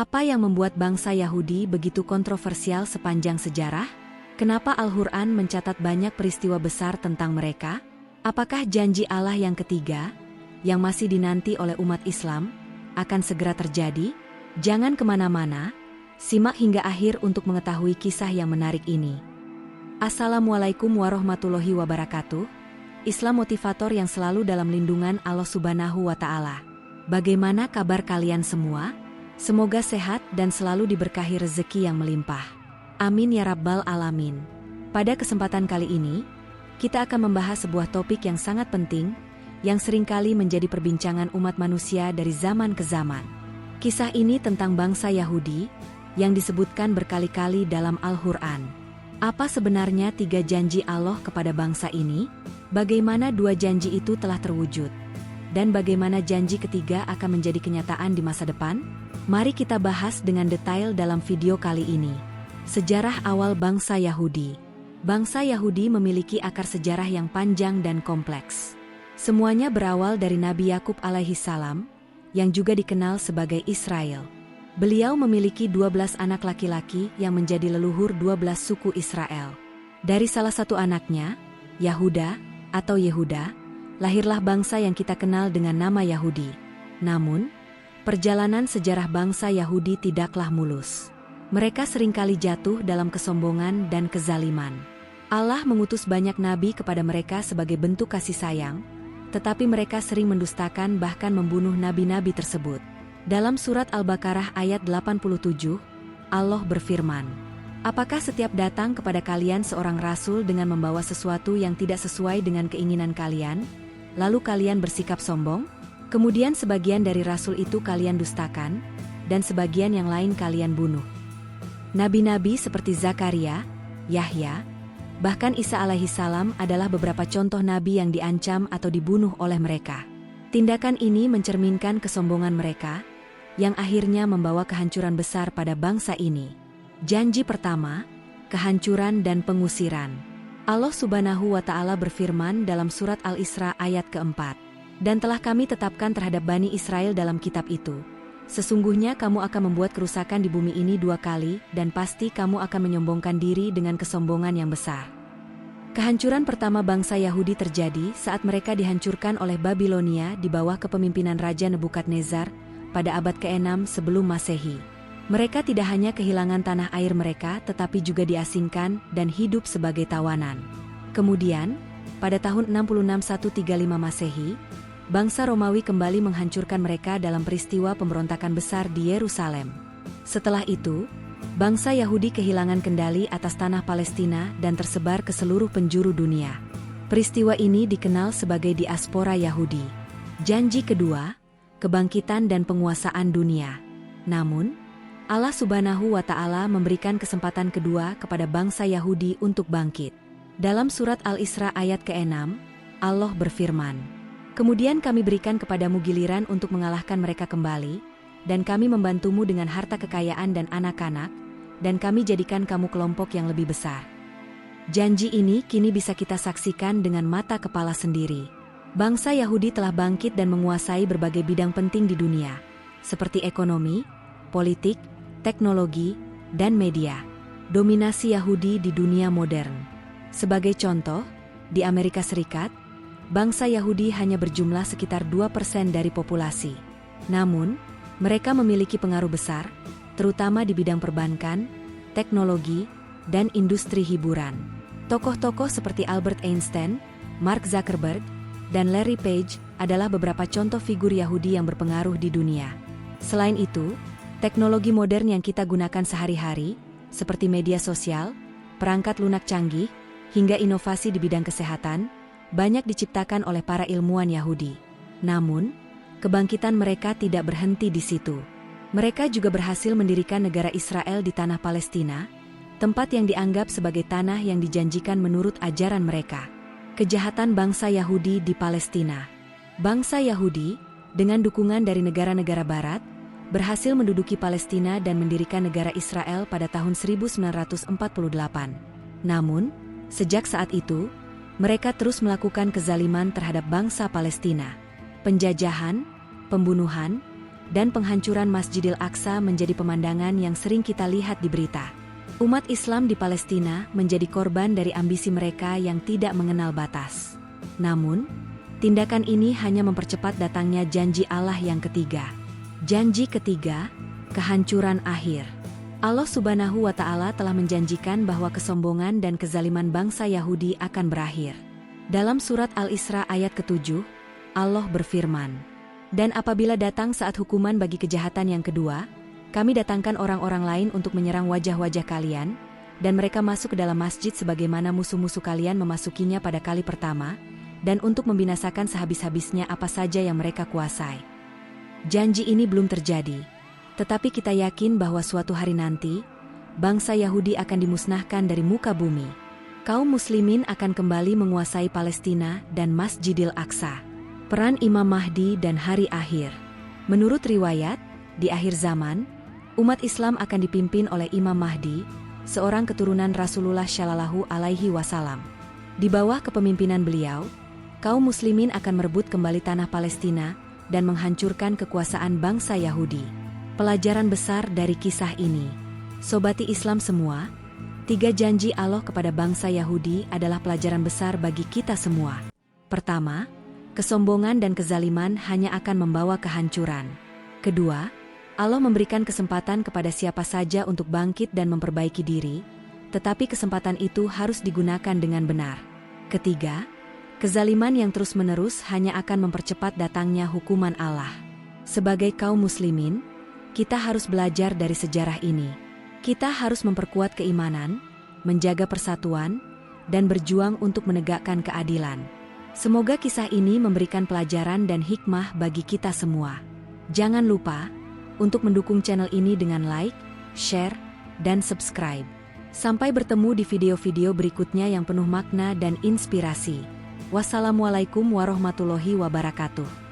Apa yang membuat bangsa Yahudi begitu kontroversial sepanjang sejarah? Kenapa Al-Quran mencatat banyak peristiwa besar tentang mereka? Apakah janji Allah yang ketiga, yang masih dinanti oleh umat Islam, akan segera terjadi? Jangan kemana-mana, simak hingga akhir untuk mengetahui kisah yang menarik ini. Assalamualaikum warahmatullahi wabarakatuh. Islam motivator yang selalu dalam lindungan Allah Subhanahu wa Ta'ala. Bagaimana kabar kalian semua? Semoga sehat dan selalu diberkahi rezeki yang melimpah. Amin ya Rabbal Alamin. Pada kesempatan kali ini, kita akan membahas sebuah topik yang sangat penting, yang seringkali menjadi perbincangan umat manusia dari zaman ke zaman. Kisah ini tentang bangsa Yahudi, yang disebutkan berkali-kali dalam Al-Quran. Apa sebenarnya 3 janji Allah kepada bangsa ini? Bagaimana 2 janji itu telah terwujud? Dan bagaimana janji ketiga akan menjadi kenyataan di masa depan? Mari kita bahas dengan detail dalam video kali ini. Sejarah awal bangsa Yahudi. Bangsa Yahudi memiliki akar sejarah yang panjang dan kompleks. Semuanya berawal dari Nabi Yakub alaihissalam, yang juga dikenal sebagai Israel. Beliau memiliki 12 anak laki-laki yang menjadi leluhur 12 suku Israel. Dari salah satu anaknya, Yahuda atau Yehuda, lahirlah bangsa yang kita kenal dengan nama Yahudi. Namun, perjalanan sejarah bangsa Yahudi tidaklah mulus. Mereka seringkali jatuh dalam kesombongan dan kezaliman. Allah mengutus banyak nabi kepada mereka sebagai bentuk kasih sayang, tetapi mereka sering mendustakan bahkan membunuh nabi-nabi tersebut. Dalam surat Al-Baqarah ayat 87, Allah berfirman, "Apakah setiap datang kepada kalian seorang rasul dengan membawa sesuatu yang tidak sesuai dengan keinginan kalian, lalu kalian bersikap sombong? Kemudian sebagian dari rasul itu kalian dustakan, dan sebagian yang lain kalian bunuh." Nabi-nabi seperti Zakaria, Yahya, bahkan Isa alaihissalam adalah beberapa contoh nabi yang diancam atau dibunuh oleh mereka. Tindakan ini mencerminkan kesombongan mereka, yang akhirnya membawa kehancuran besar pada bangsa ini. Janji pertama, kehancuran dan pengusiran. Allah Subhanahu wa Ta'ala berfirman dalam surat Al-Isra ayat keempat, "Dan telah kami tetapkan terhadap Bani Israel dalam kitab itu, sesungguhnya kamu akan membuat kerusakan di bumi ini 2 kali, dan pasti kamu akan menyombongkan diri dengan kesombongan yang besar." Kehancuran pertama bangsa Yahudi terjadi saat mereka dihancurkan oleh Babilonia di bawah kepemimpinan Raja Nebukadnezar pada abad ke-6 sebelum Masehi. Mereka tidak hanya kehilangan tanah air mereka tetapi juga diasingkan dan hidup sebagai tawanan. Kemudian, pada tahun 66 135 Masehi, bangsa Romawi kembali menghancurkan mereka dalam peristiwa pemberontakan besar di Yerusalem. Setelah itu, bangsa Yahudi kehilangan kendali atas tanah Palestina dan tersebar ke seluruh penjuru dunia. Peristiwa ini dikenal sebagai diaspora Yahudi. Janji kedua, kebangkitan dan penguasaan dunia. Namun, Allah Subhanahu wa Ta'ala memberikan kesempatan kedua kepada bangsa Yahudi untuk bangkit. Dalam surat Al-Isra ayat ke-6, Allah berfirman, "Kemudian kami berikan kepadamu giliran untuk mengalahkan mereka kembali, dan kami membantumu dengan harta kekayaan dan anak-anak, dan kami jadikan kamu kelompok yang lebih besar." Janji ini kini bisa kita saksikan dengan mata kepala sendiri. Bangsa Yahudi telah bangkit dan menguasai berbagai bidang penting di dunia, seperti ekonomi, politik, teknologi, dan media. Dominasi Yahudi di dunia modern. Sebagai contoh, di Amerika Serikat, bangsa Yahudi hanya berjumlah sekitar 2% dari populasi. Namun, mereka memiliki pengaruh besar, terutama di bidang perbankan, teknologi, dan industri hiburan. Tokoh-tokoh seperti Albert Einstein, Mark Zuckerberg, dan Larry Page adalah beberapa contoh figur Yahudi yang berpengaruh di dunia. Selain itu, teknologi modern yang kita gunakan sehari-hari, seperti media sosial, perangkat lunak canggih, hingga inovasi di bidang kesehatan, banyak diciptakan oleh para ilmuwan Yahudi. Namun, kebangkitan mereka tidak berhenti di situ. Mereka juga berhasil mendirikan negara Israel di tanah Palestina, tempat yang dianggap sebagai tanah yang dijanjikan menurut ajaran mereka. Kejahatan bangsa Yahudi di Palestina. Bangsa Yahudi, dengan dukungan dari negara-negara Barat, berhasil menduduki Palestina dan mendirikan negara Israel pada tahun 1948. Namun, sejak saat itu, mereka terus melakukan kezaliman terhadap bangsa Palestina. Penjajahan, pembunuhan, dan penghancuran Masjidil Aqsa menjadi pemandangan yang sering kita lihat di berita. Umat Islam di Palestina menjadi korban dari ambisi mereka yang tidak mengenal batas. Namun, tindakan ini hanya mempercepat datangnya janji Allah yang ketiga. Janji ketiga, kehancuran akhir. Allah Subhanahu wa Ta'ala telah menjanjikan bahwa kesombongan dan kezaliman bangsa Yahudi akan berakhir. Dalam surat Al-Isra ayat ke-7, Allah berfirman, "Dan apabila datang saat hukuman bagi kejahatan yang kedua, kami datangkan orang-orang lain untuk menyerang wajah-wajah kalian, dan mereka masuk ke dalam masjid sebagaimana musuh-musuh kalian memasukinya pada kali pertama, dan untuk membinasakan sehabis-habisnya apa saja yang mereka kuasai." Janji ini belum terjadi, tetapi kita yakin bahwa suatu hari nanti, bangsa Yahudi akan dimusnahkan dari muka bumi. Kaum muslimin akan kembali menguasai Palestina dan Masjidil Aqsa. Peran Imam Mahdi dan hari akhir. Menurut riwayat, di akhir zaman, umat Islam akan dipimpin oleh Imam Mahdi, seorang keturunan Rasulullah Shallallahu Alaihi Wasallam. Di bawah kepemimpinan beliau, kaum muslimin akan merebut kembali tanah Palestina dan menghancurkan kekuasaan bangsa Yahudi. Pelajaran besar dari kisah ini. Sobati Islam semua, 3 janji Allah kepada bangsa Yahudi adalah pelajaran besar bagi kita semua. Pertama, kesombongan dan kezaliman hanya akan membawa kehancuran. Kedua, Allah memberikan kesempatan kepada siapa saja untuk bangkit dan memperbaiki diri, tetapi kesempatan itu harus digunakan dengan benar. Ketiga, kezaliman yang terus-menerus hanya akan mempercepat datangnya hukuman Allah. Sebagai kaum muslimin, kita harus belajar dari sejarah ini. Kita harus memperkuat keimanan, menjaga persatuan, dan berjuang untuk menegakkan keadilan. Semoga kisah ini memberikan pelajaran dan hikmah bagi kita semua. Jangan lupa untuk mendukung channel ini dengan like, share, dan subscribe. Sampai bertemu di video-video berikutnya yang penuh makna dan inspirasi. Wassalamualaikum warahmatullahi wabarakatuh.